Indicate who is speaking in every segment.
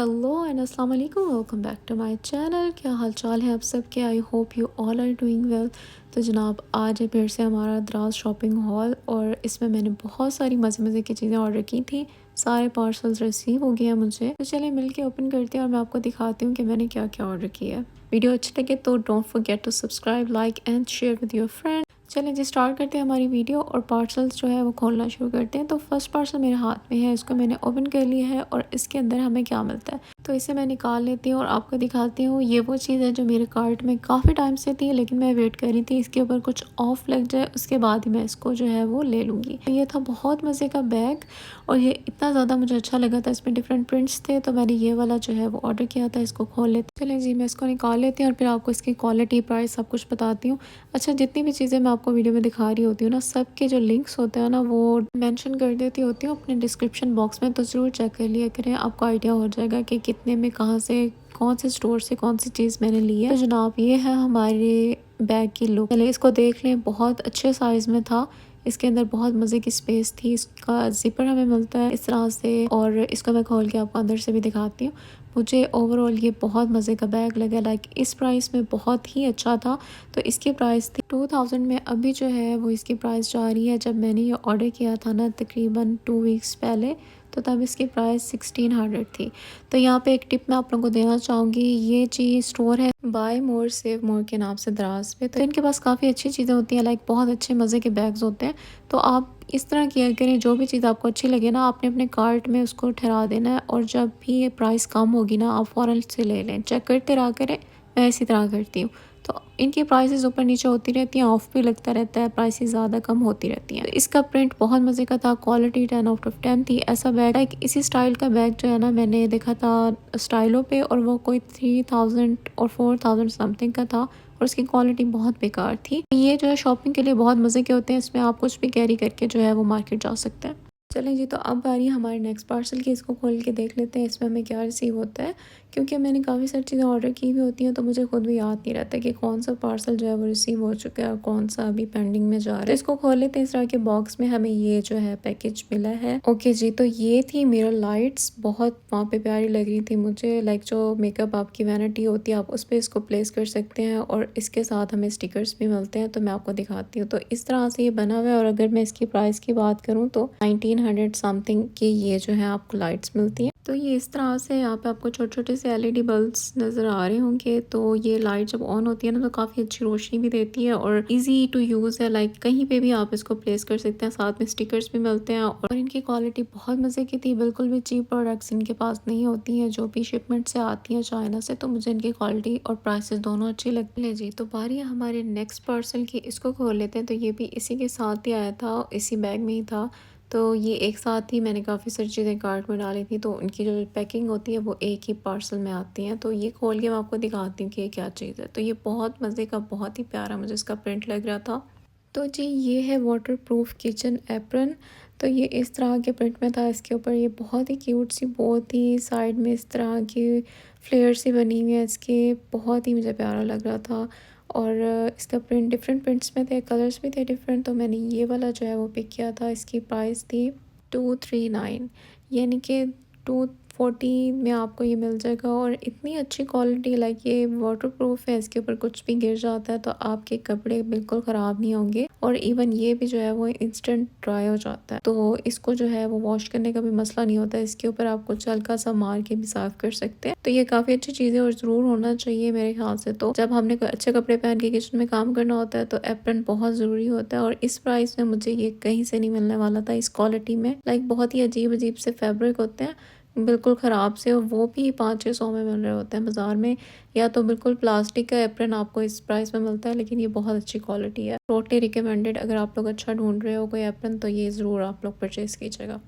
Speaker 1: Hello and अस्सलाम वालेकुम, welcome back to my channel. क्या हाल चाल है आप सबके? I hope you all are doing well. तो जनाब, आज है फिर से हमारा दराज शॉपिंग हॉल और इसमें मैंने बहुत सारी मज़े मज़े की चीज़ें ऑर्डर की थी। सारे पार्सल्स रिसीव हो गए हैं मुझे। तो चलिए मिल के ओपन करते हैं और मैं आपको दिखाती हूँ कि मैंने क्या क्या ऑर्डर किया है। वीडियो अच्छी लगे तो don't forget to subscribe, like and share with your friend. चलें जी, स्टार्ट करते हैं हमारी वीडियो और पार्सल्स जो है वो खोलना शुरू करते हैं। तो फर्स्ट पार्सल मेरे हाथ में है, इसको मैंने ओपन कर लिया है और इसके अंदर हमें क्या मिलता है तो इसे मैं निकाल लेती हूँ और आपको दिखाती हूँ। ये वो चीज़ है जो मेरे कार्ट में काफ़ी टाइम से थी, लेकिन मैं वेट कर रही थी इसके ऊपर कुछ ऑफ लग जाए, उसके बाद ही मैं इसको जो है वो ले लूँगी। तो ये था बहुत मज़े का बैग और ये इतना ज़्यादा मुझे अच्छा लगा था, इसमें डिफरेंट प्रिंट्स थे, तो मैंने ये वाला जो है वो ऑर्डर किया था। इसको खोल लेते चलें जी, मैं इसको निकाल लेती हूँ और फिर आपको इसकी क्वालिटी, प्राइस सब कुछ बताती हूँ। अच्छा, जितनी भी चीज़ें मैं आपको वीडियो में दिखा रही होती हूँ ना, सब के जो लिंक्स होते हैं ना वो मेंशन कर देती होती हूँ अपने डिस्क्रिप्शन बॉक्स में, तो ज़रूर चेक कर लिया करें। आपको आइडिया हो जाएगा कि कितने में, कहाँ से, कौन से स्टोर से कौन सी चीज़ मैंने ली है। तो जनाब, ये है हमारे बैग की लुक। पहले इसको देख लें, बहुत अच्छे साइज़ में था। इसके अंदर बहुत मज़े की स्पेस थी। इसका ज़िपर हमें मिलता है इस तरह से और इसको मैं खोल के आपको अंदर से भी दिखाती हूँ। मुझे ओवरऑल ये बहुत मज़े का बैग लगा। लाइक इस प्राइस में बहुत ही अच्छा था। तो इसकी प्राइस थी 2000 में। अभी जो है वो इसकी प्राइस जा रही है, जब मैंने ये ऑर्डर किया था ना तकरीबन 2 वीक्स पहले, तो तब इसकी प्राइस 1600 थी। तो यहाँ पे एक टिप मैं आप लोगों को देना चाहूँगी। ये चीज़ स्टोर है बाय मोर सेव मोर के नाम से दराज पे। तो इनके पास काफ़ी अच्छी चीज़ें होती हैं, लाइक बहुत अच्छे मज़े के बैग्स होते हैं। तो आप इस तरह किया करें, जो भी चीज़ आपको अच्छी लगे ना, आपने अपने कार्ट में उसको ठहरा देना है और जब भी ये प्राइस कम होगी ना, आप फ़ौरन से ले लें। चेक करते रहा करें, मैं इसी तरह करती हूँ। तो इनकी प्राइसेस ऊपर नीचे होती रहती हैं, ऑफ भी लगता रहता है, प्राइसेस ज़्यादा कम होती रहती हैं। इसका प्रिंट बहुत मज़े का था, क्वालिटी 10 आउट ऑफ 10 थी। ऐसा बैग है, इसी स्टाइल का बैग जो है ना मैंने देखा था स्टाइलों पे, और वो कोई 3000 और 4000 समथिंग का था और उसकी क्वालिटी बहुत बेकार थी। ये जो है शॉपिंग के लिए बहुत मज़े के होते हैं, इसमें आप कुछ भी कैरी करके जो है वो मार्केट जा सकते हैं। चलें जी, तो अब बारी हमारे नेक्स्ट पार्सल की। इसको खोल के देख लेते हैं इसमें हमें क्या रिसीव होता है, क्योंकि मैंने काफ़ी सारी चीज़ें ऑर्डर की हुई होती हैं तो मुझे खुद भी याद नहीं रहता कि कौन सा पार्सल जो है वो रिसीव हो चुका है और कौन सा अभी पेंडिंग में जा रहा है। तो इसको खोल लेते हैं। इस तरह के बॉक्स में हमें ये जो है पैकेज मिला है। ओके जी, तो ये थी मिरर लाइट्स, बहुत वहाँ पे प्यारी लग रही थी मुझे। लाइक जो मेकअप आपकी वैनिटी होती है, आप उस पर इसको प्लेस कर सकते हैं और इसके साथ हमें स्टिकर्स भी मिलते हैं। तो मैं आपको दिखाती हूँ। तो इस तरह से ये बना हुआ है और अगर मैं इसकी प्राइस की बात करूँ तो 1900 समथिंग की ये जो है आपको लाइट्स मिलती हैं। तो ये इस तरह से यहाँ पे आपको छोटे छोटे से एलईडी बल्ब्स नज़र आ रहे होंगे। तो ये लाइट जब ऑन होती है ना तो काफ़ी अच्छी रोशनी भी देती है और इजी टू यूज़ है। लाइक कहीं पे भी आप इसको प्लेस कर सकते हैं। साथ में स्टिकर्स भी मिलते हैं और इनकी क्वालिटी बहुत मज़े की थी। बिल्कुल भी चीप प्रोडक्ट्स इनके पास नहीं होती हैं जो भी शिपमेंट से आती हैं चाइना से। तो मुझे इनकी क्वालिटी और प्राइसेस दोनों अच्छी लगती हैं जी। तो बारी है हमारे नेक्स्ट पार्सल की। इसको खोल लेते हैं। तो ये भी इसी के साथ ही आया था, इसी बैग में ही था। तो ये एक साथ ही मैंने काफ़ी सारी चीज़ें कार्ट में डाली थी, तो उनकी जो पैकिंग होती है वो एक ही पार्सल में आती हैं। तो ये खोल के मैं आपको दिखाती हूँ कि ये क्या चीज़ है। तो ये बहुत मज़े का, बहुत ही प्यारा मुझे इसका प्रिंट लग रहा था। तो जी, ये है वाटर प्रूफ किचन एप्रन। तो ये इस तरह के प्रिंट में था। इसके ऊपर ये बहुत ही क्यूट सी, बहुत ही साइड में इस तरह की फ्लेयर सी बनी हुई है इसके, बहुत ही मुझे प्यारा लग रहा था। और इसका प्रिंट, डिफरेंट प्रिंट्स में थे, कलर्स भी थे डिफरेंट। तो मैंने ये वाला जो है वो पिक किया था। इसकी प्राइस थी 239, यानी कि 240 में आपको ये मिल जाएगा। और इतनी अच्छी क्वालिटी, लाइक ये वाटर प्रूफ है, इसके ऊपर कुछ भी गिर जाता है तो आपके कपड़े बिल्कुल ख़राब नहीं होंगे। और इवन ये भी जो है वो इंस्टेंट ड्राई हो जाता है, तो इसको जो है वो वॉश करने का भी मसला नहीं होता। इसके ऊपर आप कुछ हल्का सा मार के भी साफ कर सकते हैं। तो ये काफ़ी अच्छी चीज़ है और ज़रूर होना चाहिए मेरे ख्याल से। तो जब हमने कोई अच्छे कपड़े पहन के किचन में काम करना होता है तो एप्रन बहुत ज़रूरी होता है। और इस प्राइस में मुझे ये कहीं से नहीं मिलने वाला था, इस क्वालिटी में। लाइक बहुत ही अजीब अजीब से फैब्रिक होते हैं, बिल्कुल ख़राब से, और वो भी 500-600 में मिल रहे होते हैं बाज़ार में। या तो बिल्कुल प्लास्टिक का एप्रन आपको इस प्राइस में मिलता है, लेकिन ये बहुत अच्छी क्वालिटी है। Totally recommended. अगर आप लोग अच्छा ढूंढ रहे हो कोई एप्रन तो ये ज़रूर आप लोग परचेज़ कीजिएगा।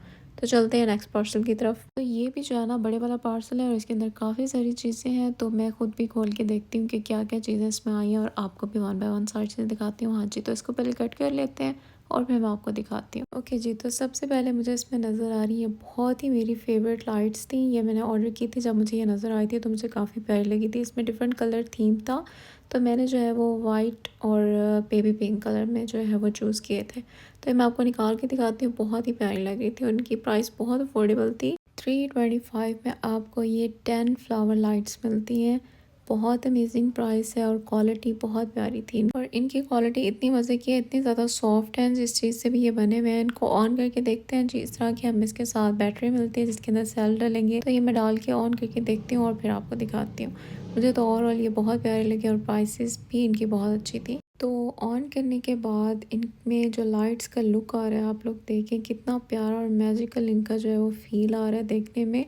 Speaker 1: तो चलते हैं नेक्स्ट पार्सल की तरफ। तो ये भी जो है ना बड़े वाला पार्सल है और इसके अंदर काफ़ी सारी चीज़ें हैं। तो मैं खुद भी खोल के देखती हूँ कि क्या क्या चीज़ें इसमें आई हैं और आपको भी वन बाय वन सारी चीज़ें दिखाती हूँ। हाँ जी, तो इसको पहले कट कर लेते हैं और फिर मैं आपको दिखाती हूँ। ओके जी, तो सबसे पहले मुझे इसमें नज़र आ रही है, बहुत ही मेरी फेवरेट लाइट्स थी। ये मैंने ऑर्डर की थी, जब मुझे ये नज़र आई थी तो मुझे काफ़ी प्यारी लगी थी। इसमें डिफरेंट कलर थीम था, तो मैंने जो है वो वाइट और बेबी पिंक कलर में जो है वो चूज़ किए थे। तो मैं आपको निकाल के दिखाती हूँ। बहुत ही प्यारी लग रही थी। उनकी प्राइस बहुत अफोर्डेबल थी, 325 में आपको ये 10 फ्लावर लाइट्स मिलती हैं। बहुत अमेजिंग प्राइस है और क्वालिटी बहुत प्यारी थी और इनकी क्वालिटी इतनी मज़े की है, इतनी ज़्यादा सॉफ्ट है। जिस चीज़ से भी ये बने हुए हैं, इनको ऑन करके देखते हैं जी। इस तरह की हमें इसके साथ बैटरी मिलती है जिसके अंदर सेल डलेंगे, तो ये मैं डाल के ऑन करके देखती हूँ और फिर आपको दिखाती हूँ। मुझे तो ओवरऑल ये बहुत प्यारे लगे और प्राइसेस भी इनकी बहुत अच्छी थी। तो ऑन करने के बाद इनमें जो लाइट्स का लुक आ रहा है, आप लोग देखें कितना प्यारा और मैजिकल इनका जो है वो फील आ रहा है देखने में।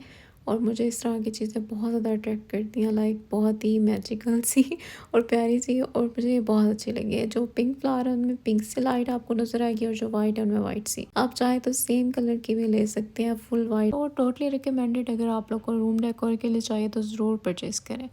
Speaker 1: और मुझे इस तरह की चीज़ें बहुत ज़्यादा अट्रैक्ट करती हैं, लाइक बहुत ही मैजिकल सी और प्यारी सी, और मुझे ये बहुत अच्छी लगी है। जो पिंक फ्लावर है उनमें पिंक सी लाइट आपको नज़र आएगी और जो वाइट है उनमें वाइट सी। आप चाहे तो सेम कलर की भी ले सकते हैं, फुल वाइट। और टोटली रिकमेंडेड, अगर आप लोग को रूम डेकोर के लिए चाहिए तो ज़रूर परचेज़ करें।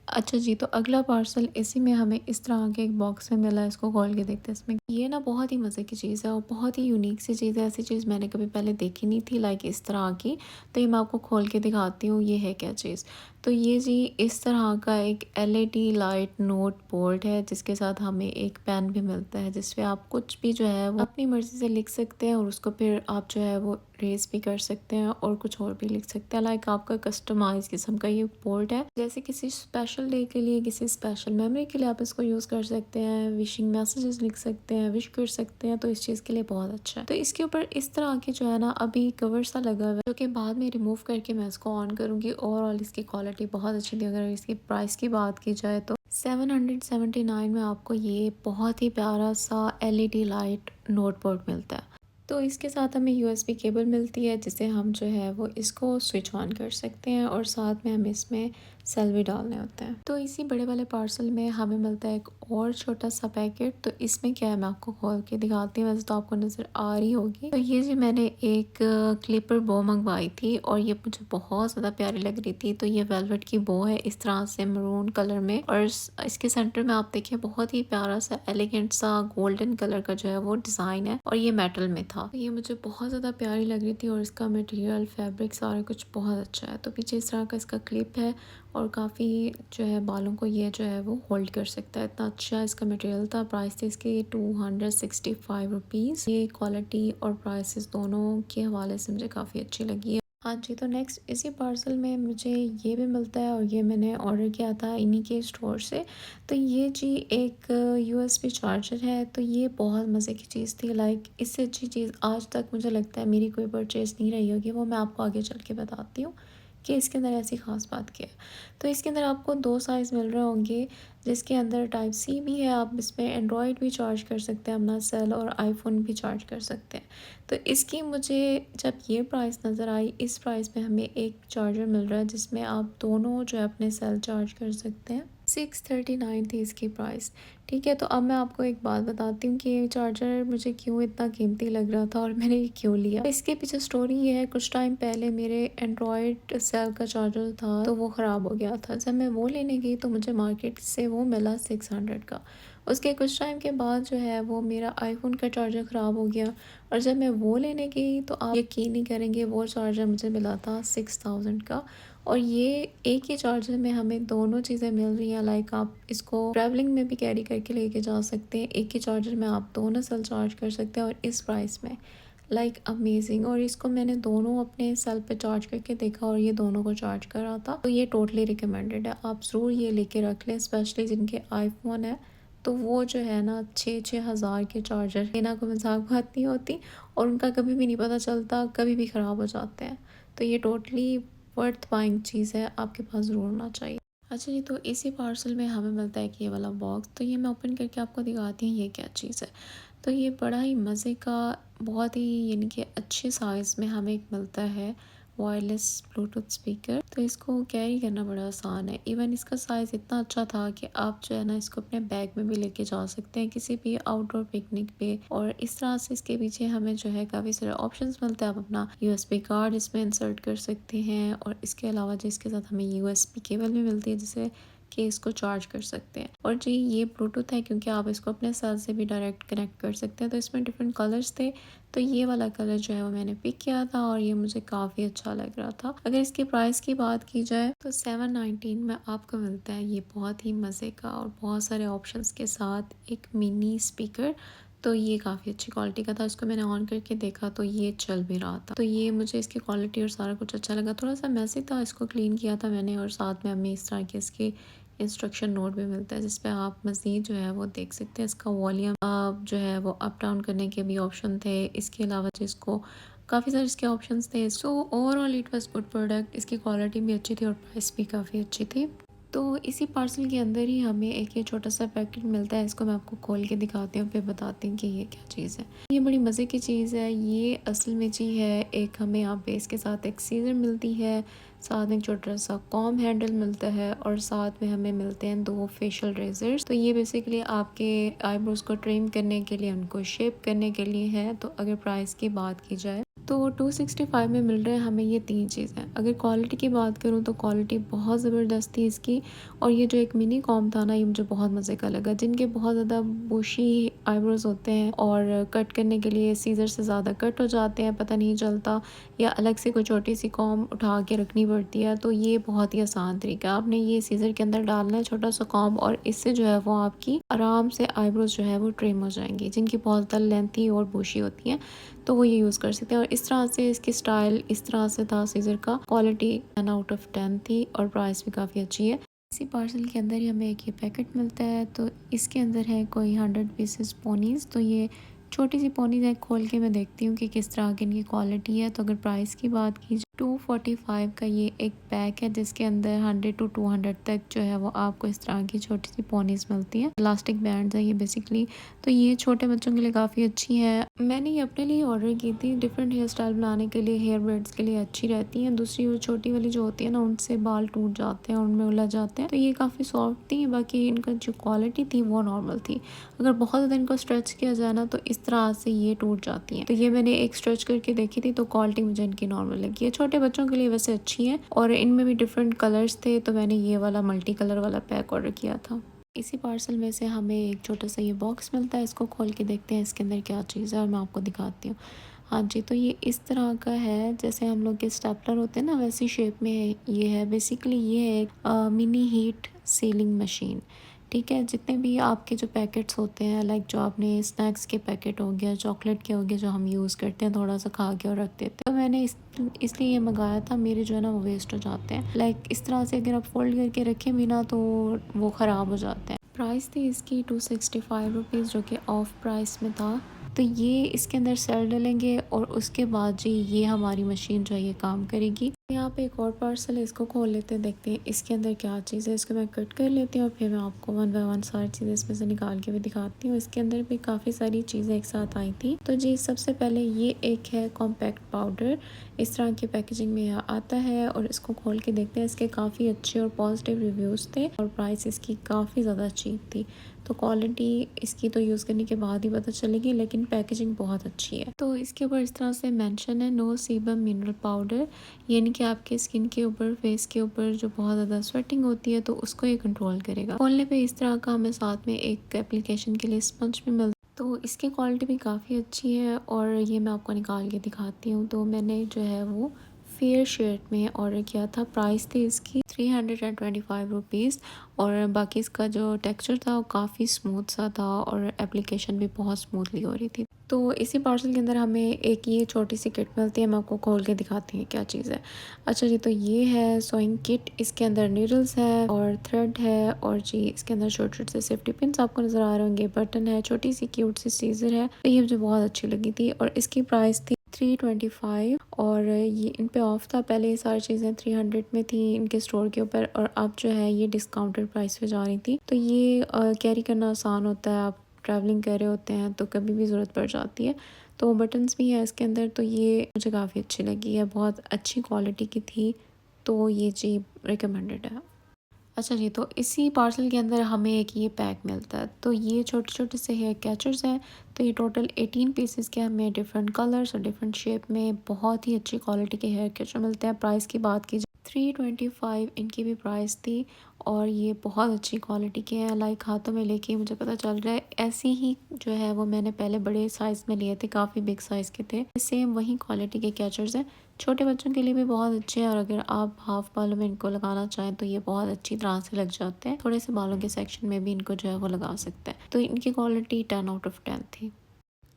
Speaker 1: अच्छा जी, तो अगला पार्सल इसी में हमें इस तरह के एक बॉक्स में मिला है। इसको खोल के देखते हैं। इसमें ये ना बहुत ही मज़े की चीज़ है और बहुत ही यूनिक सी चीज़ है। ऐसी चीज़ मैंने कभी पहले देखी नहीं थी, लाइक इस तरह की। तो ये मैं आपको खोल के दिखाती हूँ ये है क्या चीज़। तो ये जी इस तरह का एक एलईडी लाइट नोट बोर्ड है जिसके साथ हमें एक पेन भी मिलता है जिसपे आप कुछ भी जो है वो अपनी मर्ज़ी से लिख सकते हैं और उसको फिर आप जो है वो रेस भी कर सकते हैं और कुछ और भी लिख सकते हैं। लाइक आपका कस्टमाइज किस्म का ये बोर्ड है, जैसे किसी स्पेशल डे के लिए, किसी स्पेशल मेमोरी के लिए आप इसको यूज़ कर सकते हैं। विशिंग मैसेजेस लिख सकते हैं, विश कर सकते हैं, तो इस चीज़ के लिए बहुत अच्छा है। तो इसके ऊपर इस तरह की जो है ना अभी कवर सा लगा हुआ है जो कि बाद में रिमूव करके मैं इसको ऑन करूँगी। ओवरऑल इसकी क्वालिटी बहुत अच्छी थी। अगर इसकी प्राइस की बात की जाए तो 779 में आपको ये बहुत ही प्यारा सा एलईडी लाइट नोटबोर्ड मिलता है। तो इसके साथ हमें यूएसबी केबल मिलती है जिसे हम जो है वो इसको स्विच ऑन कर सकते हैं और साथ में हमें इसमें सेल भी डालने होते हैं। तो इसी बड़े वाले पार्सल में हमें मिलता है एक और छोटा सा पैकेट। तो इसमें क्या है मैं आपको खोल के दिखाती हूँ, वैसे तो आपको नज़र आ रही होगी। तो ये जी मैंने एक क्लिपर बो मंगवाई थी और ये मुझे बहुत ज़्यादा प्यारी लग रही थी। तो ये वेलवेट की बो है इस तरह से मरून कलर में, और इसके सेंटर में आप देखिए बहुत ही प्यारा सा एलिगेंट सा गोल्डन कलर का जो है वो डिज़ाइन है और ये मेटल में था। तो ये मुझे बहुत ज़्यादा प्यारी लग रही थी और इसका मटेरियल फैब्रिक सारा कुछ बहुत अच्छा है। तो पीछे इस तरह का इसका क्लिप है और काफ़ी जो है बालों को ये जो है वो होल्ड कर सकता है, इतना अच्छा इसका मटेरियल था। प्राइस थी इसकी 265 रुपीज़। ये क्वालिटी और प्राइसेस दोनों के हवाले से मुझे काफ़ी अच्छी लगी है। हाँ जी, तो नेक्स्ट इसी पार्सल में मुझे ये भी मिलता है और ये मैंने ऑर्डर किया था इन्हीं के स्टोर से। तो ये जी एक यूएसबी चार्जर है। तो ये बहुत मज़े की चीज़ थी, लाइक इससे अच्छी चीज़ आज तक मुझे लगता है मेरी कोई परचेज़ नहीं रही होगी। वो मैं आपको आगे चल के बताती हूँ कि इसके अंदर ऐसी ख़ास बात क्या है। तो इसके अंदर आपको 2 साइज़ मिल रहे होंगे जिसके अंदर टाइप सी भी है। आप इसमें एंड्रॉयड भी चार्ज कर सकते हैं अपना सेल, और आईफोन भी चार्ज कर सकते हैं। तो इसकी मुझे जब ये प्राइस नज़र आई, इस प्राइस में हमें एक चार्जर मिल रहा है जिसमें आप दोनों जो है अपने सेल चार्ज कर सकते हैं। 639 थी इसकी प्राइस। ठीक है, तो अब मैं आपको एक बात बताती हूँ कि ये चार्जर मुझे क्यों इतना कीमती लग रहा था और मैंने ये क्यों लिया। तो इसके पीछे स्टोरी ये है, कुछ टाइम पहले मेरे एंड्रॉयड सेल का चार्जर था तो वो ख़राब हो गया था। जब मैं वो लेने गई तो मुझे मार्केट से वो मिला 600 का। उसके कुछ टाइम के बाद जो है वो मेरा आईफोन का चार्जर ख़राब हो गया और जब मैं वो लेने गई तो आप यकीन नहीं करेंगे वो चार्जर मुझे मिला था 6000 का। और ये एक ही चार्जर में हमें दोनों चीज़ें मिल रही हैं, लाइक आप इसको ट्रैवलिंग में भी कैरी करके लेके जा सकते हैं। एक ही चार्जर में आप दोनों सेल चार्ज कर सकते हैं और इस प्राइस में, लाइक अमेजिंग। और इसको मैंने दोनों अपने सेल पे चार्ज करके देखा और ये दोनों को चार्ज कर रहा था। तो ये टोटली रिकमेंडेड है, आप ज़रूर ये लेके रख लें, स्पेशली जिनके आईफोन है। तो वो जो है ना 6-6 हज़ार के चार्जर लेना कोई मजाक बात नहीं होती और उनका कभी भी नहीं पता चलता, कभी भी ख़राब हो जाते हैं। तो ये टोटली वर्थ बाइंग चीज़ है, आपके पास ज़रूर होना चाहिए। अच्छा जी, तो इसी पार्सल में हमें मिलता है कि ये वाला बॉक्स। तो ये मैं ओपन करके आपको दिखाती हूँ ये क्या चीज़ है। तो ये बड़ा ही मज़े का, बहुत ही यानी कि अच्छे साइज़ में हमें एक मिलता है वायरलेस ब्लूटूथ स्पीकर। तो इसको कैरी करना बड़ा आसान है। इवन इसका साइज़ इतना अच्छा था कि आप जो है ना इसको अपने बैग में भी लेके जा सकते हैं किसी भी आउटडोर पिकनिक पे। और इस तरह से इसके पीछे हमें जो है काफ़ी सारे ऑप्शंस मिलते हैं। आप अपना यूएसबी कार्ड इसमें इंसर्ट कर सकते हैं और इसके अलावा जिसके साथ हमें यूएसबी केबल भी मिलती है जिसे कि इसको चार्ज कर सकते हैं। और जी ये ब्लूटूथ है क्योंकि आप इसको अपने सेल से भी डायरेक्ट कनेक्ट कर सकते हैं। तो इसमें डिफरेंट कलर्स थे, तो ये वाला कलर जो है वो मैंने पिक किया था और ये मुझे काफ़ी अच्छा लग रहा था। अगर इसकी प्राइस की बात की जाए तो 719 में आपको मिलता है ये बहुत ही मज़े का और बहुत सारे ऑप्शंस के साथ एक मिनी स्पीकर। तो ये काफ़ी अच्छी क्वालिटी का था। इसको मैंने ऑन करके देखा तो ये चल भी रहा था। तो ये मुझे इसकी क्वालिटी और सारा कुछ अच्छा लगा। थोड़ा सा मैसी था, इसको क्लीन किया था मैंने, और साथ में हमें इस तरह के इसके इंस्ट्रक्शन नोट भी मिलता है जिस पे आप मज़ीद जो है वो देख सकते हैं। इसका वॉल्यूम जो है वो अप डाउन करने के भी ऑप्शन थे। इसके अलावा जिसको काफ़ी सारे इसके ऑप्शंस थे। So overall it was good product. इसकी क्वालिटी भी अच्छी थी और प्राइस भी काफ़ी अच्छी थी। तो इसी पार्सल के अंदर ही हमें एक ये छोटा सा पैकेट मिलता है। इसको मैं आपको खोल के दिखाती हूँ, फिर बताती हूँ कि ये क्या चीज़ है। ये बड़ी मज़े की चीज़ है। ये असल में जी है, एक हमें यहाँ पे इसके साथ एक सीज़र मिलती है, साथ में एक छोटा सा कॉम हैंडल मिलता है, और साथ में हमें मिलते हैं 2 फेशियल रेजर्स। तो ये बेसिकली आपके आईब्रोज को ट्रिम करने के लिए, उनको शेप करने के लिए है। तो अगर प्राइस की बात की जाए तो 265 में मिल रहे हैं हमें ये 3 चीज़ें। अगर क्वालिटी की बात करूँ तो क्वालिटी बहुत ज़बरदस्त थी इसकी। और ये जो एक मिनी कॉम था ना, ये मुझे बहुत मज़े का लगा। जिनके बहुत ज़्यादा बुशी आईब्रोज होते हैं और कट करने के लिए सीज़र से ज़्यादा कट हो जाते हैं, पता नहीं चलता, या अलग से कोई छोटी सी कॉम उठा के रखनी पड़ती है, तो ये बहुत ही आसान तरीका है। आपने ये सीज़र के अंदर डालना है छोटा सा कॉम, और इससे जो है वो आपकी आराम से आईब्रोज जो है वो ट्रिम हो जाएंगी। जिनकी बहुत ज़्यादा लेंथी और बुशी होती हैं तो वो ये यूज़ कर सकते हैं। और इस तरह से इसकी स्टाइल इस तरह से था सीज़र का। क्वालिटी 10 आउट ऑफ 10 थी और प्राइस भी काफ़ी अच्छी है। इसी पार्सल के अंदर ही हमें एक ये पैकेट मिलता है। तो इसके अंदर है कोई 100 पीसेस पोनीज़। तो ये छोटी सी पोनीज़ है। खोल के मैं देखती हूँ कि किस तरह की इनकी क्वालिटी है। तो अगर प्राइस की बात की 245 का ये एक पैक है, जिसके अंदर 100 to 200 तक जो है वो आपको इस तरह की छोटी सी पोनीज़ मिलती हैं। इलास्टिक बैंड्स है ये बेसिकली। तो ये छोटे बच्चों के लिए काफ़ी अच्छी है। मैंने ये अपने लिए ऑर्डर की थी। डिफरेंट हेयर स्टाइल बनाने के लिए, हेयर ब्रेड्स के लिए अच्छी रहती हैं। दूसरी वो छोटी वाली जो होती है ना, उनसे बाल टूट जाते हैं और उनमें उलझ जाते हैं। तो ये काफ़ी सॉफ्ट थी। बाकी इनका जो क्वालिटी थी वो नॉर्मल थी। अगर बहुत ज़्यादा इनको स्ट्रेच किया जाए ना तो इस तरह से ये टूट जाती हैं। तो ये मैंने एक स्ट्रेच करके देखी थी, तो क्वालिटी मुझे इनकी नॉर्मल लगी है। छोटे बच्चों के लिए वैसे अच्छी है, और इनमें भी डिफरेंट कलर्स थे, तो मैंने ये वाला मल्टी कलर वाला पैक ऑर्डर किया था। इसी पार्सल में से हमें एक छोटा सा ये बॉक्स मिलता है। इसको खोल के देखते हैं इसके अंदर क्या चीज़ है, और मैं आपको दिखाती हूँ। हाँ जी, तो ये इस तरह का है, जैसे हम लोग के स्टेपलर होते हैं ना, वैसी शेप में है। ये है बेसिकली, ये है एक मिनी हीट सीलिंग मशीन। ठीक है, जितने भी आपके जो पैकेट्स होते हैं, लाइक जो आपने स्नैक्स के पैकेट हो गया, चॉकलेट के हो गए, जो हम यूज़ करते हैं थोड़ा सा खा के और रख देते हैं, तो मैंने इसलिए ये मंगाया था। मेरे जो है ना वो वेस्ट हो जाते हैं। लाइक इस तरह से अगर आप फोल्ड करके रखें भी ना तो वो ख़राब हो जाते हैं। प्राइस थी इसकी 265 रुपीज़, जो कि ऑफ प्राइस में था। तो ये इसके अंदर सेल डलेंगे और उसके बाद जी ये हमारी मशीन जो है ये काम करेगी। यहाँ पे एक और पार्सल है, इसको खोल लेते हैं, देखते हैं इसके अंदर क्या चीज़ है। इसको मैं कट कर लेती हूँ और फिर मैं आपको 1 बाय 1 सारी चीज़ें इसमें से निकाल के भी दिखाती हूँ। इसके अंदर भी काफ़ी सारी चीज़ें एक साथ आई थी। तो जी सबसे पहले ये एक है कॉम्पैक्ट पाउडर। इस तरह की पैकेजिंग में यह आता है, और इसको खोल के देखते हैं। इसके काफ़ी अच्छे और पॉजिटिव रिव्यूज़ थे, और प्राइस इसकी काफ़ी ज़्यादा चीप थी। तो क्वालिटी इसकी तो यूज़ करने के बाद ही पता चलेगी, लेकिन पैकेजिंग बहुत अच्छी है। तो इसके ऊपर इस तरह से मेंशन है, नो सीबम मिनरल पाउडर, यानी कि आपके स्किन के ऊपर, फेस के ऊपर जो बहुत ज़्यादा स्वेटिंग होती है तो उसको ये कंट्रोल करेगा। खोलने पे इस तरह का हमें साथ में एक एप्लीकेशन के लिए स्पंज भी मिलता है। तो इसकी क्वालिटी भी काफ़ी अच्छी है, और ये मैं आपको निकाल के दिखाती हूँ। तो मैंने जो है वो फेयर शेड में ऑर्डर किया था। प्राइस थी इसकी 325 रुपीज़, और बाकी इसका जो टेक्सचर था वो काफ़ी स्मूथ सा था, और एप्लीकेशन भी बहुत स्मूथली हो रही थी। तो इसी पार्सल के अंदर हमें एक ये छोटी सी किट मिलती है। मैं आपको खोल के दिखाती हूँ क्या चीज़ है। अच्छा जी, तो ये है सोइंग किट। इसके अंदर नीडल्स है और थ्रेड है, और जी इसके अंदर छोटे छोटे से सेफ्टी पिन्स आपको नज़र आ रहे होंगे, बटन है, छोटी सी क्यूट सी सीजर है। तो ये मुझे बहुत अच्छी लगी थी, और इसकी प्राइस थी 325, और ये इन पे ऑफ था। पहले ये सारी चीज़ें 300 में थी इनके स्टोर के ऊपर, और अब जो है ये डिस्काउंटेड प्राइस पे जा रही थी। तो ये कैरी करना आसान होता है। आप ट्रैवलिंग कर रहे होते हैं तो कभी भी ज़रूरत पड़ जाती है। तो बटन्स भी है इसके अंदर। तो ये मुझे काफ़ी अच्छी लगी है, बहुत अच्छी क्वालिटी की थी। तो ये जी रिकमेंडेड है। अच्छा जी, तो इसी पार्सल के अंदर हमें एक ये पैक मिलता है। तो ये छोटे छोटे से हेयर कैचर्स हैं। तो ये टोटल 18 पीसेस के हमें डिफरेंट कलर्स और डिफरेंट शेप में बहुत ही अच्छी क्वालिटी के हेयर कैचर मिलते हैं। प्राइस की बात की 325 इनकी भी प्राइस थी, और ये बहुत अच्छी क्वालिटी के हैं। लाइक हाथों में लेके मुझे पता चल रहा है ऐसी ही जो है वो मैंने पहले बड़े साइज़ में लिए थे, काफ़ी बिग साइज़ के थे। सेम वही क्वालिटी के कैचर्स हैं। छोटे बच्चों के लिए भी बहुत अच्छे हैं, और अगर आप हाफ बालों में इनको लगाना चाहें तो ये बहुत अच्छी तरह से लग जाते हैं। थोड़े से बालों के सेक्शन में भी इनको जो है वो लगा सकते हैं। तो इनकी क्वालिटी 10 आउट ऑफ 10 थी।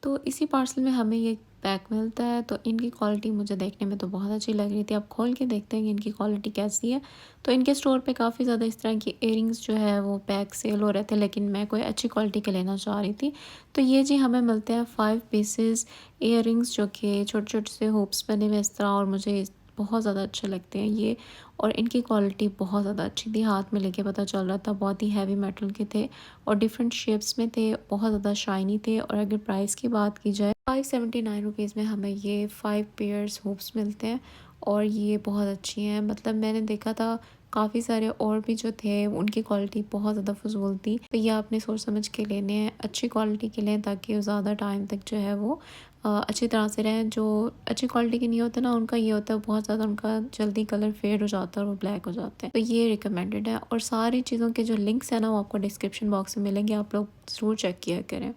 Speaker 1: तो इसी पार्सल में हमें ये पैक मिलता है। तो इनकी क्वालिटी मुझे देखने में तो बहुत अच्छी लग रही थी। अब खोल के देखते हैं कि इनकी क्वालिटी कैसी है। तो इनके स्टोर पे काफ़ी ज़्यादा इस तरह की इयरिंग्स जो है वो पैक सेल हो रहे थे, लेकिन मैं कोई अच्छी क्वालिटी के लेना चाह रही थी। तो ये जी हमें मिलते हैं 5 पीसेस इयरिंग्स, जो कि छोटे छोटे से हुप्स बने हुए इस तरह, और मुझे बहुत ज़्यादा अच्छे लगते हैं ये। और इनकी क्वालिटी बहुत ज़्यादा अच्छी थी, हाथ में लेके पता चल रहा था। बहुत ही हैवी मेटल के थे और डिफरेंट शेप्स में थे, बहुत ज़्यादा शाइनी थे। और अगर प्राइस की बात की जाए, 579 रुपीज़ में हमें ये 5 पेयर्स हुप्स मिलते हैं और ये बहुत अच्छी हैं। मतलब मैंने देखा था काफ़ी सारे और भी जो थे, उनकी क्वालिटी बहुत ज़्यादा फजूल थी। तो ये आपने सोच समझ के लेने हैं, अच्छी क्वालिटी के लें, ताकि वो ज़्यादा टाइम तक जो है वो अच्छी तरह से रहें। जो अच्छी क्वालिटी के नहीं होते ना, उनका ये होता है बहुत ज़्यादा उनका जल्दी कलर फेड हो जाता है और वो ब्लैक हो जाते हैं। तो ये रिकमेंडेड है। और सारी चीज़ों के जो लिंक्स हैं ना, वो आपको डिस्क्रिप्शन बॉक्स में मिलेंगे, आप लोग ज़रूर चेक किया करें।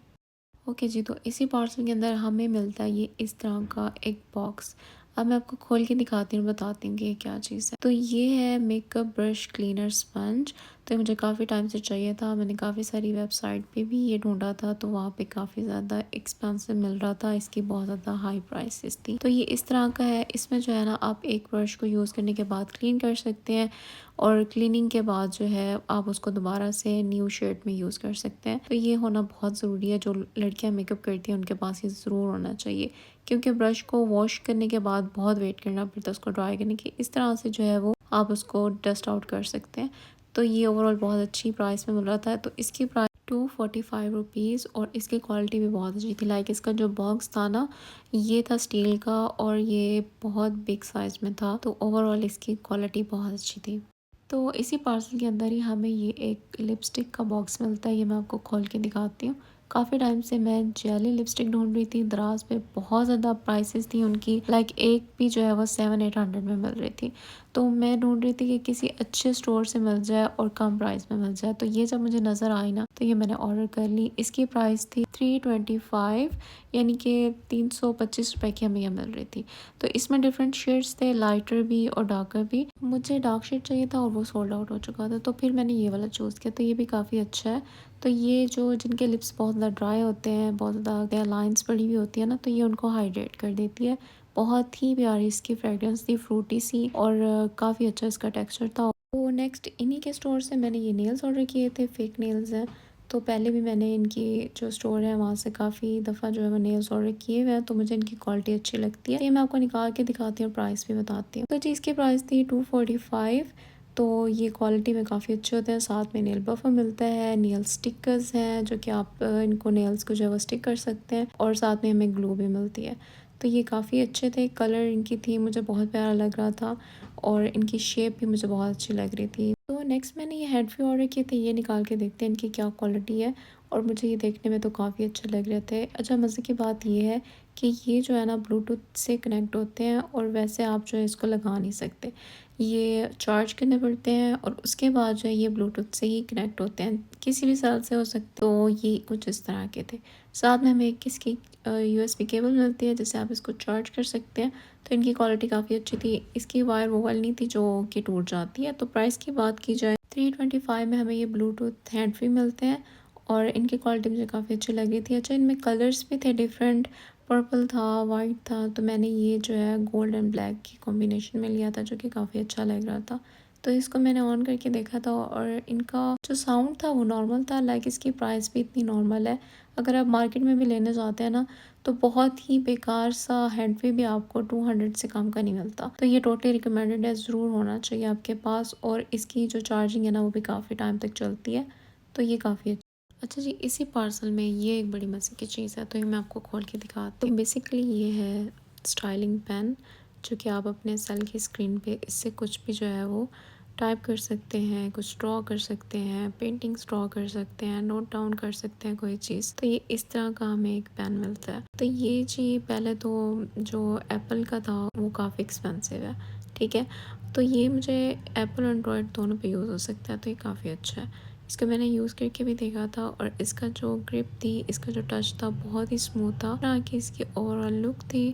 Speaker 1: ओके जी, तो इसी पार्सल के अंदर हमें मिलता है ये इस तरह का एक बॉक्स। अब मैं आपको खोल के दिखाती हूँ, बताती हूँ कि ये क्या चीज़ है। तो ये है मेकअप ब्रश क्लीनर स्पंज। तो ये मुझे काफ़ी टाइम से चाहिए था। मैंने काफ़ी सारी वेबसाइट पे भी ये ढूंढा था, तो वहाँ पे काफ़ी ज़्यादा एक्सपेंसिव मिल रहा था, इसकी बहुत ज़्यादा हाई प्राइसेस थी। तो ये इस तरह का है। इसमें जो है ना, आप एक ब्रश को यूज़ करने के बाद क्लीन कर सकते हैं, और क्लीनिंग के बाद जो है आप उसको दोबारा से न्यू शेड में यूज़ कर सकते हैं। तो ये होना बहुत ज़रूरी है। जो लड़कियां मेकअप करती हैं उनके पास ये ज़रूर होना चाहिए, क्योंकि ब्रश को वॉश करने के बाद बहुत वेट करना पड़ता है उसको ड्राई करने की। इस तरह से जो है वो आप उसको डस्ट आउट कर सकते हैं। तो ये ओवरऑल बहुत अच्छी प्राइस में मिल रहा था। तो इसकी प्राइस 245 रुपीज़, और इसकी क्वालिटी भी बहुत अच्छी थी। लाइक इसका जो बॉक्स था ना, ये था स्टील का और ये बहुत बिग साइज़ में था। तो ओवरऑल इसकी क्वालिटी बहुत अच्छी थी। तो इसी पार्सल के अंदर ही हमें ये एक लिपस्टिक का बॉक्स मिलता है। ये मैं आपको खोल के दिखाती हूँ। काफ़ी टाइम से मैं जेली लिपस्टिक ढूंढ रही थी, दराज पे बहुत ज़्यादा प्राइसेस थी उनकी। लाइक एक भी जो है वो 700-800 में मिल रही थी। तो मैं ढूंढ रही थी कि किसी अच्छे स्टोर से मिल जाए और कम प्राइस में मिल जाए। तो ये जब मुझे नज़र आई ना, तो ये मैंने ऑर्डर कर ली। इसकी प्राइस थी 325, यानी कि 325 रुपये की हमें यह मिल रही थी। तो इसमें डिफरेंट शेड्स थे, लाइटर भी और डार्कर भी। मुझे डार्क शेड चाहिए था और वो सोल्ड आउट हो चुका था, तो फिर मैंने ये वाला चूज़ किया। तो ये भी काफ़ी अच्छा है। तो ये जो जिनके लिप्स बहुत ज़्यादा ड्राई होते हैं, बहुत ज़्यादा लाइंस पड़ी हुई होती है ना, तो ये उनको हाइड्रेट कर देती है। बहुत ही प्यारी इसकी फ्रेगरेंस थी, फ्रूटी सी, और काफ़ी अच्छा इसका टेक्सचर था। तो नेक्स्ट इन्हीं के स्टोर से मैंने ये नेल्स ऑर्डर किए थे, फेक नेल्स हैं। तो पहले भी मैंने इनकी जो स्टोर है वहाँ से काफ़ी दफ़ा जो है वो नेल्स ऑर्डर किए हुए हैं, तो मुझे इनकी क्वालिटी अच्छी लगती है। ये मैं आपको निकाल के दिखाती हूँ, प्राइस भी बताती हूँ। तो जी इसकी प्राइस थी 245। तो ये क्वालिटी में काफ़ी अच्छे होते हैं। साथ में नेल बफर मिलता है, नेल स्टिकर्स हैं जो कि आप इनको नेल्स को जो है वो स्टिक कर सकते हैं, और साथ में हमें ग्लू भी मिलती है। तो ये काफ़ी अच्छे थे। कलर इनकी थी मुझे बहुत प्यारा लग रहा था, और इनकी शेप भी मुझे बहुत अच्छी लग रही थी। तो नेक्स्ट मैंने ये हेडफी ऑर्डर किए थे। ये निकाल के देखते हैं इनकी क्या क्वालिटी है, और मुझे ये देखने में तो काफ़ी अच्छे लग रहे थे। अच्छा, मज़े की बात ये है कि ये जो है ना ब्लूटूथ से कनेक्ट होते हैं, और वैसे आप जो है इसको लगा नहीं सकते, ये चार्ज करने पड़ते हैं, और उसके बाद जो है ये ब्लूटूथ से ही कनेक्ट होते हैं, किसी भी सेल से हो सकते। तो ये कुछ इस तरह के थे। साथ में हमें एक इसकी यूएसबी केबल मिलती है, जिससे आप इसको चार्ज कर सकते हैं। तो इनकी क्वालिटी काफ़ी अच्छी थी। इसकी वायर वो वाली नहीं थी जो कि टूट जाती है। तो प्राइस की बात की जाए, 325 में हमें ये ब्लूटूथ हैंड फ्री मिलते हैं, और इनकी क्वालिटी मुझे काफ़ी अच्छी लग रही थी। अच्छा, इनमें कलर्स भी थे डिफरेंट, पर्पल था, वाइट था। तो मैंने ये जो है गोल्ड एंड ब्लैक की कॉम्बिनेशन में लिया था, जो कि काफ़ी अच्छा लग रहा था। तो इसको मैंने ऑन करके देखा था, और इनका जो साउंड था वो नॉर्मल था। लाइक इसकी प्राइस भी इतनी नॉर्मल है। अगर आप मार्केट में भी लेने जाते हैं ना, तो बहुत ही बेकार सा हैंड फ्री भी आपको 200 से कम का नहीं मिलता। तो ये टोटली रिकमेंडेड है, ज़रूर होना चाहिए आपके पास। और इसकी जो चार्जिंग है ना, वो भी काफ़ी टाइम तक चलती है। तो ये काफ़ी अच्छा जी, इसी पार्सल में ये एक बड़ी मज़े की चीज़ है। तो ये मैं आपको खोल के दिखाती हूँ। बेसिकली ये है स्टाइलिंग पेन, जो कि आप अपने सेल की स्क्रीन पे इससे कुछ भी जो है वो टाइप कर सकते हैं, कुछ ड्रॉ कर सकते हैं, पेंटिंग्स ड्रॉ कर सकते हैं, नोट डाउन कर सकते हैं कोई चीज़। तो ये इस तरह का हमें एक पेन मिलता है। तो ये जी पहले तो जो एप्पल का था वो काफ़ी एक्सपेंसिव है, ठीक है। तो ये मुझे एप्पल और एंड्रॉयड दोनों पे यूज़ हो सकता है, तो ये काफ़ी अच्छा है। इसको मैंने यूज़ करके भी देखा था, और इसका जो ग्रिप थी, इसका जो टच था, बहुत ही स्मूथ था। ना कि इसकी ओवरऑल लुक थी,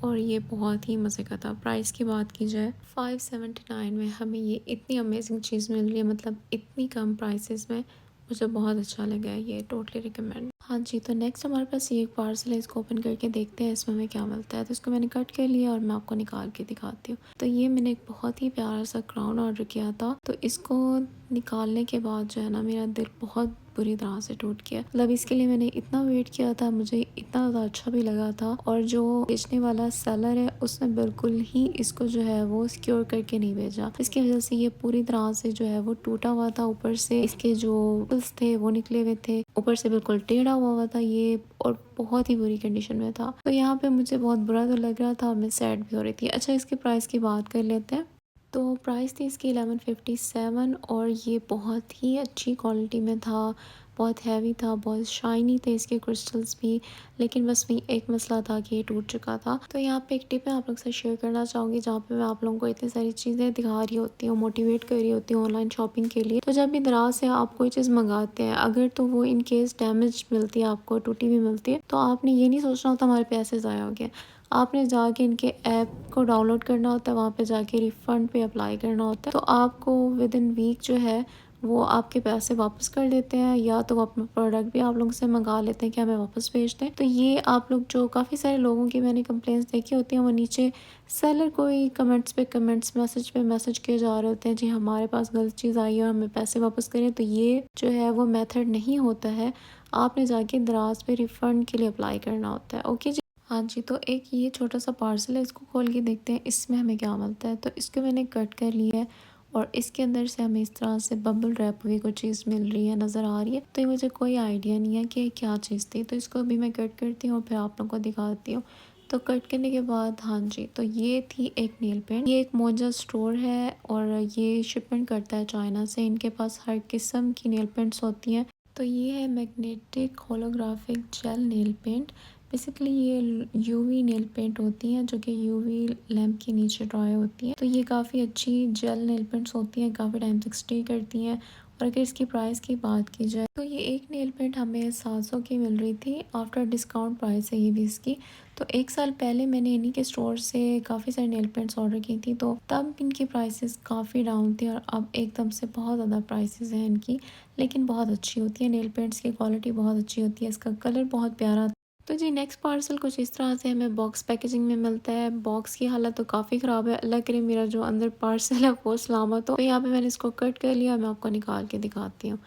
Speaker 1: और ये बहुत ही मज़े का था। प्राइस की बात की जाए, 579 में हमें ये इतनी अमेजिंग चीज़ मिल रही है, मतलब इतनी कम प्राइसेस में। मुझे बहुत अच्छा लगा है, ये टोटली रिकमेंड। हाँ जी, तो नेक्स्ट हमारे पास ये एक पार्सल है, इसको ओपन करके देखते हैं इसमें हमें क्या मिलता है। तो इसको मैंने कट कर लिया और मैं आपको निकाल के दिखाती हूँ। तो ये मैंने एक बहुत ही प्यारा सा क्राउन ऑर्डर किया था, तो इसको निकालने के बाद जो है ना मेरा दिल बहुत बुरी तरह से टूट गया। मतलब इसके लिए मैंने इतना वेट किया था, मुझे इतना ज़्यादा अच्छा भी लगा था, और जो बेचने वाला सेलर है उसने बिल्कुल ही इसको जो है वो सिक्योर करके नहीं भेजा। इसकी वजह से ये पूरी तरह से जो है वो टूटा हुआ था, ऊपर से इसके जो होल्स थे वो निकले हुए थे, ऊपर से बिल्कुल टेढ़ा हुआ था ये, और बहुत ही बुरी कंडीशन में था। तो यहाँ पे मुझे बहुत बुरा तो लग रहा था और मैं सैड भी हो रही थी। अच्छा, इसके प्राइस की बात कर लेते हैं। तो प्राइस थी इसकी 1157, और ये बहुत ही अच्छी क्वालिटी में था, बहुत हैवी था, बहुत शाइनी थे इसके क्रिस्टल्स भी। लेकिन बस वही एक मसला था कि ये टूट चुका था। तो यहाँ पे एक टिप मैं आप लोग से शेयर करना चाहूँगी, जहाँ पे मैं आप लोगों को इतनी सारी चीज़ें दिखा रही होती हूँ, मोटिवेट कर रही होती हूँ ऑनलाइन शॉपिंग के लिए। तो जब भी दराज से आप कोई चीज़ मंगाते हैं, अगर तो वो इन केस डैमेज मिलती है, आपको टूटी हुई मिलती है, तो आपने ये नहीं सोचना होता हमारे पैसे ज़ाया हो गए। आपने जाके इनके ऐप को डाउनलोड करना होता है, वहाँ पे जाके रिफ़ंड पे अप्लाई करना होता है। तो आपको विद इन वीक जो है वो आपके पैसे वापस कर देते हैं, या तो वो अपना प्रोडक्ट भी आप लोगों से मंगा लेते हैं कि हमें वापस भेज दें। तो ये आप लोग, जो काफ़ी सारे लोगों की मैंने कंप्लेंट्स देखी होती हैं, वो नीचे सेलर को ही कमेंट्स पे कमेंट्स, मैसेज पे मैसेज किए जा रहे होते हैं, जी हमारे पास गलत चीज़ आई है और हमें पैसे वापस करें। तो ये जो है वो मेथड नहीं होता है, आपने जाके दराज पे रिफ़ंड के लिए अप्लाई करना होता है। ओके जी। हाँ जी, तो एक ये छोटा-सा पार्सल है, इसको खोल के देखते हैं इसमें हमें क्या मिलता है। तो इसको मैंने कट कर लिया है, और इसके अंदर से हमें इस तरह से बबल रैप हुई कोई चीज़ मिल रही है, नज़र आ रही है। तो ये मुझे कोई आइडिया नहीं है कि क्या चीज़ थी। तो इसको अभी मैं कट करती हूँ और फिर आप लोगों को दिखाती हूँ। तो कट करने के बाद, हाँ जी, तो ये थी एक नेल पेंट। ये एक मोजा स्टोर है और ये शिपमेंट करता है चाइना से। इनके पास हर किस्म की नेल पेंट्स होती हैं। तो ये है magnetic holographic gel nail paint. Basically ये यूवी नेल पेंट होती हैं, जो कि यूवी लैम्प के नीचे ड्राई होती हैं। तो ये काफ़ी अच्छी जेल नेल पेंट्स होती हैं, काफ़ी टाइम तक स्टे करती हैं। और अगर इसकी प्राइस की बात की जाए, तो ये एक नेल पेंट हमें 700 की मिल रही थी, आफ्टर डिस्काउंट प्राइस है ये भी इसकी। तो एक साल पहले मैंने इन्हीं के स्टोर से काफ़ी सारी नेल पेंट्स ऑर्डर की थी, तो तब इनकी प्राइसेस काफ़ी डाउन थी, और अब एकदम से बहुत ज़्यादा प्राइसेस हैं इनकी। लेकिन बहुत अच्छी होती है नेल पेंट्स की क्वालिटी, बहुत अच्छी होती है, इसका कलर बहुत प्यारा। तो जी नेक्स्ट पार्सल कुछ इस तरह से हमें बॉक्स पैकेजिंग में मिलता है। बॉक्स की हालत तो काफ़ी ख़राब है, अल्लाह करे मेरा जो अंदर पार्सल है वो सलामत हो। तो यहाँ पे मैंने इसको कट कर लिया, मैं आपको निकाल के दिखाती हूँ।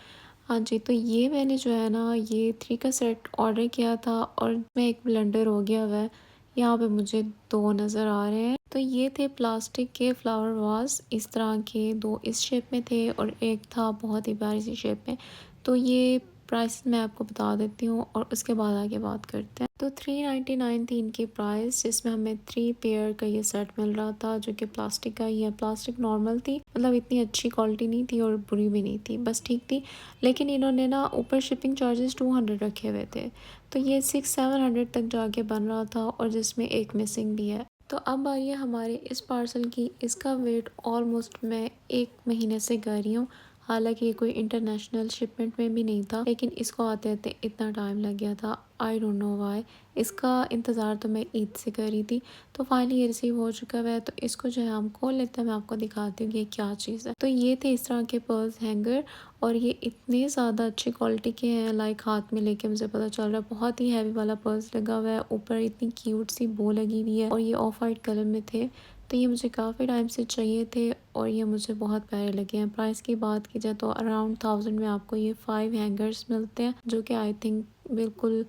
Speaker 1: हाँ जी, तो ये मैंने जो है ना ये 3 का सेट ऑर्डर किया था, और मैं एक ब्लेंडर हो गया हुआ है। यहाँ पे मुझे 2 नज़र आ रहे हैं। तो ये थे प्लास्टिक के फ्लावर वास, इस तरह के 2 इस शेप में थे, और एक था बहुत ही प्यारी सी शेप में। तो ये प्राइस मैं आपको बता देती हूँ और उसके बाद आगे बात करते हैं। तो 399 थी इनकी प्राइस, जिसमें हमें 3 पेयर का ये सेट मिल रहा था, जो कि प्लास्टिक का ही है। प्लास्टिक नॉर्मल थी, मतलब इतनी अच्छी क्वालिटी नहीं थी और बुरी भी नहीं थी, बस ठीक थी। लेकिन इन्होंने ना ऊपर शिपिंग चार्जेस 200 रखे हुए थे, तो ये 600-700 तक जाके बन रहा था, और जिसमें एक मिसिंग भी है। तो अब बारी है हमारे इस पार्सल की। इसका वेट ऑलमोस्ट मैं 1 महीने से कर रही हूँ। हालांकि ये कोई इंटरनेशनल शिपमेंट में भी नहीं था, लेकिन इसको आते आते इतना टाइम लग गया था, आई डोंट नो वाई। इसका इंतज़ार तो मैं ईद से कर रही थी। तो फाइनली ये रिसीव हो चुका है, तो इसको जो है हम खोल लेते हैं। मैं आपको दिखाती हूँ कि ये क्या चीज़ है। तो ये थे इस तरह के पर्स हैंगर, और ये इतने ज़्यादा अच्छी क्वालिटी के हैं, लाइक हाथ में लेके मुझे पता चल रहा है बहुत ही हैवी वाला पर्स लगा हुआ है। ऊपर इतनी क्यूट सी बो लगी हुई है, और ये ऑफ वाइट कलर में थे। तो ये मुझे काफ़ी टाइम से चाहिए थे, और ये मुझे बहुत प्यारे लगे हैं। प्राइस की बात की जाए तो अराउंड 1000 में आपको ये 5 हैंगर्स मिलते हैं, जो कि आई थिंक बिल्कुल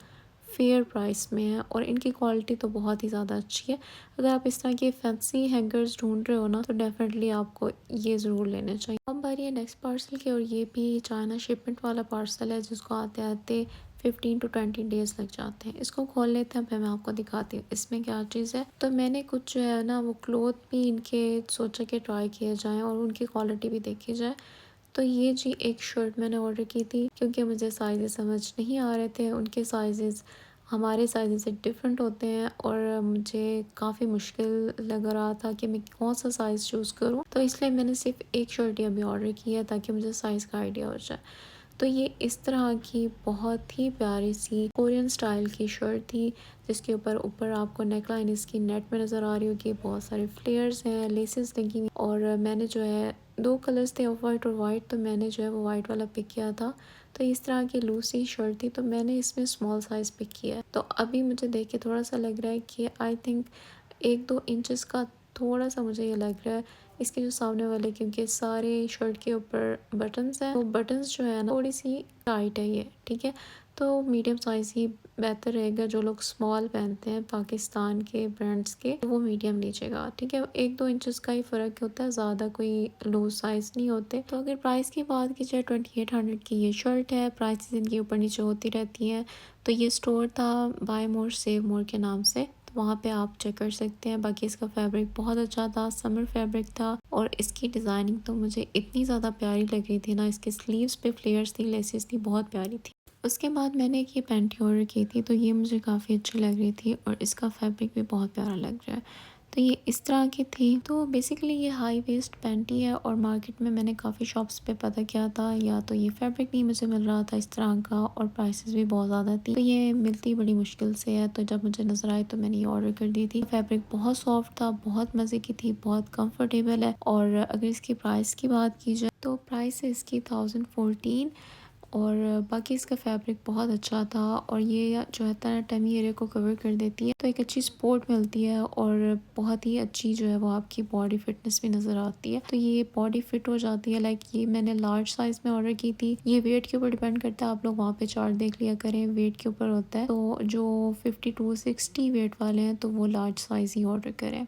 Speaker 1: फेयर प्राइस में है, और इनकी क्वालिटी तो बहुत ही ज़्यादा अच्छी है। अगर आप इस तरह के फैंसी हैंगर्स ढूंढ रहे हो ना, तो डेफिनेटली आपको ये ज़रूर लेने चाहिए। अब बारी है नेक्स्ट पार्सल की, और ये भी चाइना शिपमेंट वाला पार्सल है, जिसको आते आते 15 to 20 डेज़ लग जाते हैं। इसको खोल लेते हैं, फिर मैं आपको दिखाती हूँ इसमें क्या चीज़ है। तो मैंने कुछ जो है ना वो क्लोथ भी इनके सोचा कि ट्राई किए जाएँ और उनकी क्वालिटी भी देखी जाए। तो ये जी एक शर्ट मैंने ऑर्डर की थी, क्योंकि मुझे साइज़ समझ नहीं आ रहे थे। उनके साइज़ हमारे साइज़ से डिफरेंट होते हैं, और मुझे काफ़ी मुश्किल लग रहा था कि मैं कौन सा साइज़ चूज़ करूँ। तो इसलिए मैंने सिर्फ एक शर्ट ही अभी ऑर्डर की है, ताकि मुझे साइज़ का आइडिया हो जाए। तो ये इस तरह की बहुत ही प्यारी सी कोरियन स्टाइल की शर्ट थी, जिसके ऊपर ऊपर आपको नेकलाइन इसकी नेट में नज़र आ रही होगी। बहुत सारे फ्लेयर्स हैं, लेसेस लगी हुई, और मैंने जो है 2 कलर्स थे, ऑफ वाइट और वाइट। तो मैंने जो है वो वाइट वाला पिक किया था। तो इस तरह की लूसी शर्ट थी, तो मैंने इसमें स्मॉल साइज़ पिक किया है। तो अभी मुझे देख के थोड़ा सा लग रहा है कि आई थिंक 1-2 इंचेस का थोड़ा सा मुझे ये लग रहा है इसके जो सामने वाले, क्योंकि सारे शर्ट के ऊपर बटन्स हैं, तो बटन्स जो है ना थोड़ी सी टाइट है ये, ठीक है। तो मीडियम साइज़ ही बेहतर रहेगा। जो लोग स्मॉल पहनते हैं पाकिस्तान के ब्रांड्स के, तो वो मीडियम लीजिएगा, ठीक है। 1-2 इंचेस का ही फ़र्क होता है, ज़्यादा कोई लूज साइज़ नहीं होते। तो अगर प्राइस की बात की जाए 2800 की ये शर्ट है। प्राइसेस इनकी ऊपर नीचे होती रहती हैं। तो ये स्टोर था बाय मोर सेव मोर के नाम से, तो वहाँ पे आप चेक कर सकते हैं। बाकी इसका फैब्रिक बहुत अच्छा था, समर फैब्रिक था, और इसकी डिज़ाइनिंग तो मुझे इतनी ज़्यादा प्यारी लग रही थी ना। इसके स्लीव्स पे फ्लेयर्स थी, लेसेस थी, बहुत प्यारी थी। उसके बाद मैंने एक ये पैंटी ऑर्डर की थी, तो ये मुझे काफ़ी अच्छी लग रही थी और इसका फैब्रिक भी बहुत प्यारा लग रहा है। तो ये इस तरह की थी। तो बेसिकली ये हाई वेस्ट पैंटी है, और मार्केट में मैंने काफ़ी शॉप्स पे पता किया था, या तो ये फैब्रिक नहीं मुझे मिल रहा था इस तरह का, और प्राइसेस भी बहुत ज़्यादा थी, तो ये मिलती बड़ी मुश्किल से है। तो जब मुझे नज़र आई तो मैंने ये ऑर्डर कर दी थी। फैब्रिक बहुत सॉफ्ट था, बहुत मज़े की थी, बहुत कम्फर्टेबल है। और अगर इसकी प्राइस की बात की जाए तो प्राइस है इसकी 1014, और बाकी इसका फैब्रिक बहुत अच्छा था, और ये जो है ना टमी एरिया को कवर कर देती है, तो एक अच्छी सपोर्ट मिलती है, और बहुत ही अच्छी जो है वो आपकी बॉडी फिटनेस भी नज़र आती है। तो ये बॉडी फिट हो जाती है। लाइक ये मैंने लार्ज साइज़ में ऑर्डर की थी। ये वेट के ऊपर डिपेंड करता है, आप लोग वहाँ पे चार्ट देख लिया करें, वेट के ऊपर होता है। तो जो 52-60 वेट वाले हैं तो वो लार्ज साइज़ ही ऑर्डर करें।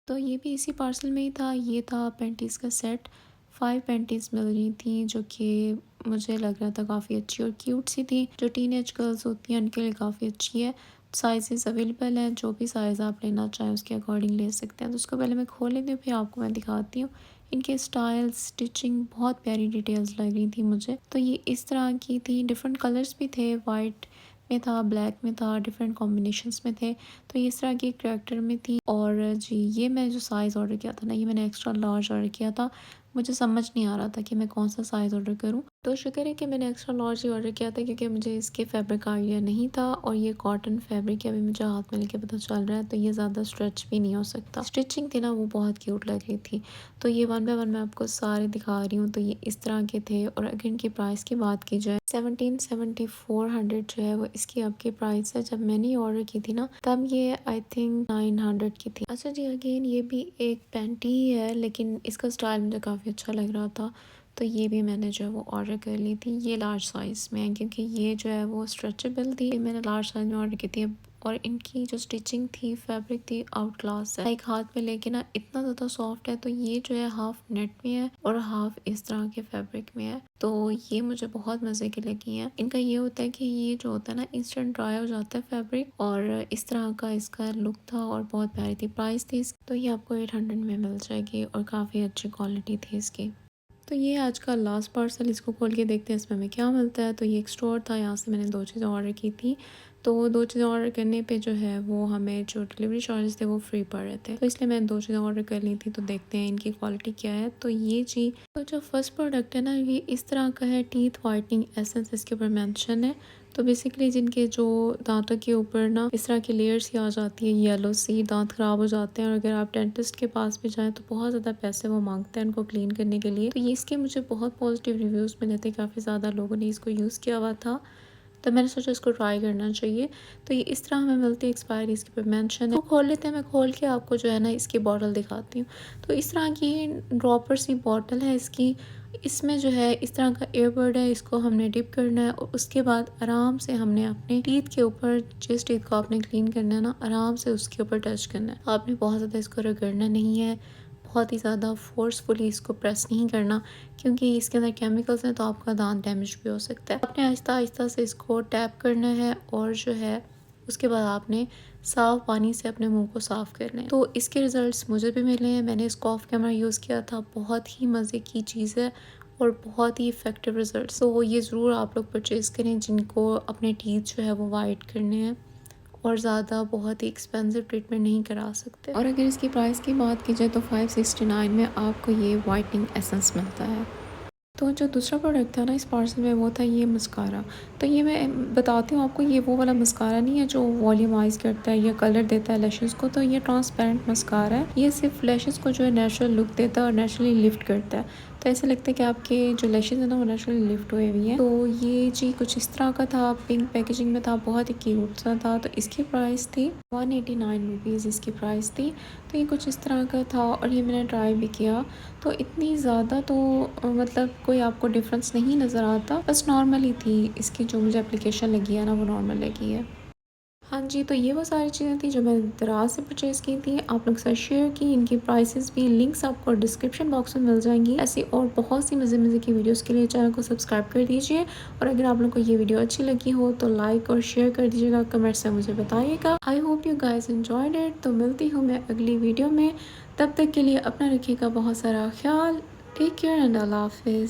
Speaker 1: तो ये भी इसी पार्सल में ही था। ये था पैंटीज़ का सेट। 5 पैंटीज़ मिल रही थी, जो कि मुझे लग रहा था काफ़ी अच्छी और क्यूट सी थी। जो टीनेज गर्ल्स होती हैं उनके लिए काफ़ी अच्छी है। साइज़ेस अवेलेबल हैं, जो भी साइज़ आप लेना चाहें उसके अकॉर्डिंग ले सकते हैं। तो उसको पहले मैं खोल लेती हूँ, फिर आपको मैं दिखाती हूँ। इनके स्टाइल, स्टिचिंग बहुत प्यारी डिटेल्स लग रही थी मुझे। तो ये इस तरह की थी, डिफरेंट कलर्स भी थे, वाइट में था, ब्लैक में था, डिफरेंट कॉम्बिनेशंस में थे। तो ये इस तरह की करैक्टर में थी। और जी, ये मैं जो साइज़ ऑर्डर किया था ना, ये मैंने एक्स्ट्रा लार्ज ऑर्डर किया था। मुझे समझ नहीं आ रहा था कि मैं कौन सा साइज़ ऑर्डर करूं, तो शुक्र है कि मैंने एक्स्ट्रा लार्ज ही ऑर्डर किया था, क्योंकि मुझे इसके फैब्रिक का आइडिया नहीं था। और ये कॉटन फैब्रिक है, अभी मुझे हाथ में लेके पता चल रहा है, तो ये ज़्यादा स्ट्रेच भी नहीं हो सकता। स्टिचिंग थी ना वो बहुत क्यूट लग रही थी। तो ये 1 बाय 1 मैं आपको सारे दिखा रही हूँ। तो ये इस तरह के थे। और अगर इनकी प्राइस की बात की जाए 177400 जो है वो इसकी आपकी प्राइस है। जब मैंने ऑर्डर की थी ना तब ये आई थिंक 900 की थी। अच्छा जी, अगेन ये भी एक पैंटी ही है, लेकिन इसका स्टाइल मुझे काफ़ी अच्छा लग रहा था, तो ये भी मैंने जो है वो ऑर्डर कर ली थी। ये लार्ज साइज़ में है, क्योंकि ये जो है वो स्ट्रेचेबल थी। मैंने लार्ज साइज़ में ऑर्डर की थी। और इनकी जो स्टिचिंग थी, फैब्रिक थी, आउट क्लास है। एक हाथ में लेके ना इतना ज़्यादा सॉफ्ट है। तो ये जो है हाफ नेट में है और हाफ इस तरह के फैब्रिक में है। तो ये मुझे बहुत मज़े की लगी हैं। इनका ये होता है कि ये जो होता है ना इंस्टेंट ड्राई हो जाता है फैब्रिक, और इस तरह का इसका लुक था और बहुत प्यारी थी। प्राइस थी तो ये आपको 800 में मिल जाएगी, और काफ़ी अच्छी क्वालिटी थी इसकी। तो ये आज का लास्ट पार्सल, इसको खोल के देखते हैं इसमें हमें क्या मिलता है। तो ये एक स्टोर था, यहाँ से मैंने 2 चीज़ें ऑर्डर की थी। तो 2 चीज़ें ऑर्डर करने पे जो है वो हमें जो डिलीवरी चार्जेस थे वो फ्री पड़ रहे थे, तो इसलिए मैंने 2 चीज़ें ऑर्डर कर ली थी। तो देखते हैं इनकी क्वालिटी क्या है। तो ये जी, तो जो फर्स्ट प्रोडक्ट है ना, ये इस तरह का है, टीथ वाइटनिंग एसेंस इसके ऊपर मेंशन है। तो बेसिकली जिनके जो दांतों के ऊपर ना इस तरह की लेयर्स ही आ जाती है, येलो सी, दांत ख़राब हो जाते हैं, और अगर आप डेंटिस्ट के पास भी जाएं तो बहुत ज़्यादा पैसे वो मांगते हैं उनको क्लीन करने के लिए। तो ये इसके मुझे बहुत पॉजिटिव रिव्यूज़ मिले थे, काफ़ी ज़्यादा लोगों ने इसको यूज़ किया हुआ था, तो मैंने सोचा इसको ट्राई करना चाहिए। तो ये इस तरह हमें मिलती है, एक्सपायरी इसके पे मेंशन है। तो खोल लेते हैं, मैं खोल के आपको जो है ना इसकी बॉटल दिखाती हूँ। तो इस तरह की ड्रॉपर सी बॉटल है इसकी। इसमें जो है इस तरह का एयरबड है, इसको हमने डिप करना है, और उसके बाद आराम से हमने अपने टीथ के ऊपर, जिस टीथ को आपने क्लीन करना है ना, आराम से उसके ऊपर टच करना है। आपने बहुत ज़्यादा इसको रगड़ना नहीं है, बहुत ही ज़्यादा फोर्सफुली इसको प्रेस नहीं करना, क्योंकि इसके अंदर केमिकल्स हैं, तो आपका दांत डैमेज भी हो सकता है। आपने आहिस्ता आहिस्ता से इसको टैप करना है, और जो है उसके बाद आपने साफ़ पानी से अपने मुंह को साफ़ करना है। तो इसके रिज़ल्ट्स मुझे भी मिले हैं। मैंने इसको ऑफ कैमरा यूज़ किया था, बहुत ही मज़े की चीज़ है और बहुत ही इफ़ेक्टिव रिज़ल्ट्स। तो ये ज़रूर आप लोग परचेज़ करें जिनको अपने टीथ जो है वो वाइट करने हैं और ज़्यादा बहुत ही एक्सपेंसिव ट्रीटमेंट नहीं करा सकते। और अगर इसकी प्राइस की बात की जाए तो 569 में आपको ये वाइटनिंग एसेंस मिलता है। तो जो दूसरा प्रोडक्ट था ना इस पार्सल में, वो था ये मस्कारा। तो ये मैं बताती हूँ आपको, ये वो वाला मस्कारा नहीं है जो वॉल्यूमाइज करता है या कलर देता है लैशेज़ को। तो ये ट्रांसपेरेंट मस्कारा है। ये सिर्फ लैशेज़ को जो है नेचुरल लुक देता है और नेचुरली लिफ्ट करता है। तो ऐसे लगता है कि आपके जो लैशेज़ हैं ना वो नेचुरली लिफ्ट हुए हुई हैं। तो ये जी कुछ इस तरह का था, पिंक पैकेजिंग में था, बहुत ही क्यूट सा था। तो इसकी प्राइस थी 189 रुपीज़ इसकी प्राइस थी। तो ये कुछ इस तरह का था और ये मैंने ट्राई भी किया। तो इतनी ज़्यादा तो मतलब कोई आपको डिफरेंस नहीं नज़र आता, बस नॉर्मल ही थी। इसकी जो मुझे एप्लीकेशन लगी है ना वो नॉर्मल लगी है। हाँ जी, तो ये वो सारी चीज़ें थी जो मैंने दराज़ से परचेज़ की थी, आप लोग के साथ शेयर की। इनकी प्राइसेस भी, लिंक्स आपको डिस्क्रिप्शन बॉक्स में मिल जाएंगी। ऐसी और बहुत सी मज़े की वीडियोस के लिए चैनल को सब्सक्राइब कर दीजिए। और अगर आप लोग को ये वीडियो अच्छी लगी हो तो लाइक और शेयर कर दीजिएगा, कमेंट्स में मुझे बताइएगा। आई hope you guys enjoyed it. तो मिलती हूँ मैं अगली वीडियो में, तब तक के लिए अपना रखिएगा बहुत सारा ख्याल। टेक केयर एंड अल्लाह हाफिज़।